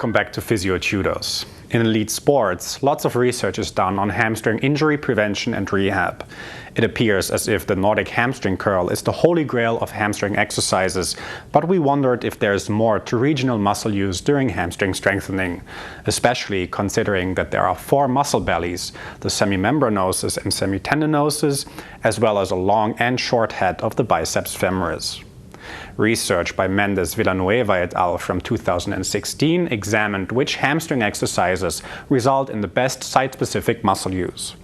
Welcome back to Physio Tutos. In elite sports, lots of research is done on hamstring injury prevention and rehab. It appears as if the Nordic hamstring curl is the holy grail of hamstring exercises, but we wondered if there is more to regional muscle use during hamstring strengthening, especially considering that there are 4 muscle bellies, the semimembranosus and semitendinosus, as well as a long and short head of the biceps femoris. Research by Mendes Villanueva et al. From 2016 examined which hamstring exercises result in the best site-specific muscle use.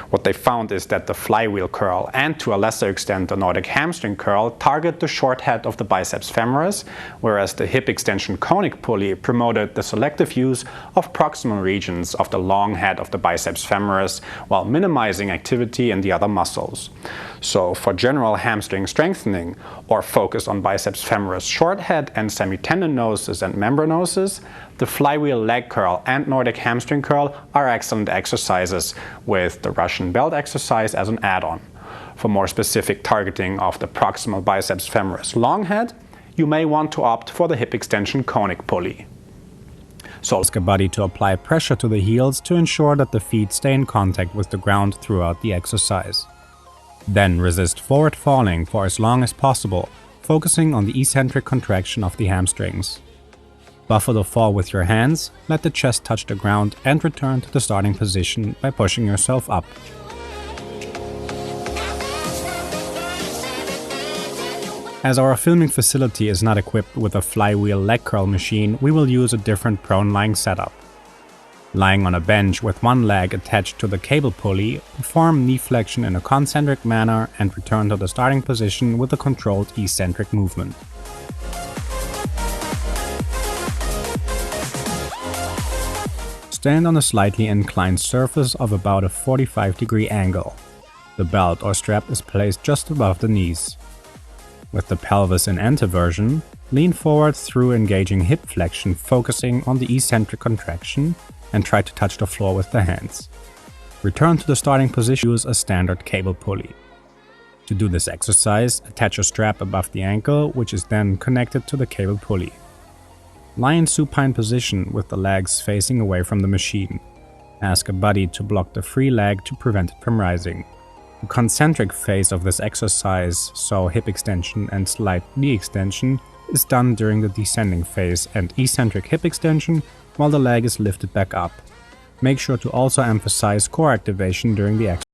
What they found is that the flywheel curl and to a lesser extent the Nordic hamstring curl target the short head of the biceps femoris, whereas the hip extension conic pulley promoted the selective use of proximal regions of the long head of the biceps femoris while minimizing activity in the other muscles. So for general hamstring strengthening or focus on biceps femoris short head and semitendinosus and membranosus, the flywheel leg curl and Nordic hamstring curl are excellent exercises, with the Russian belt exercise as an add-on. For more specific targeting of the proximal biceps femoris long head, you may want to opt for the hip extension conic pulley. So ask a buddy to apply pressure to the heels to ensure that the feet stay in contact with the ground throughout the exercise. Then resist forward falling for as long as possible, focusing on the eccentric contraction of the hamstrings. Buffer the fall with your hands, let the chest touch the ground and return to the starting position by pushing yourself up. As our filming facility is not equipped with a flywheel leg curl machine, we will use a different prone lying setup. Lying on a bench with one leg attached to the cable pulley, perform knee flexion in a concentric manner and return to the starting position with a controlled eccentric movement. Stand on a slightly inclined surface of about a 45-degree angle. The belt or strap is placed just above the knees. With the pelvis in anteversion, lean forward through engaging hip flexion, focusing on the eccentric contraction, and try to touch the floor with the hands. Return to the starting position, use a standard cable pulley. To do this exercise, attach a strap above the ankle, which is then connected to the cable pulley. Lie in supine position with the legs facing away from the machine. Ask a buddy to block the free leg to prevent it from rising. The concentric phase of this exercise, so hip extension and slight knee extension, is done during the descending phase and eccentric hip extension while the leg is lifted back up. Make sure to also emphasize core activation during the exercise.